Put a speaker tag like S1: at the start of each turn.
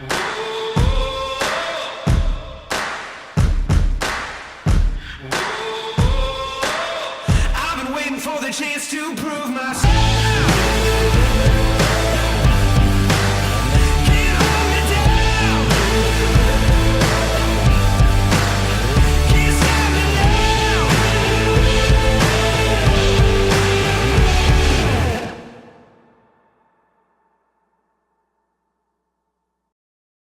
S1: I've been waiting for the chance to prove myself.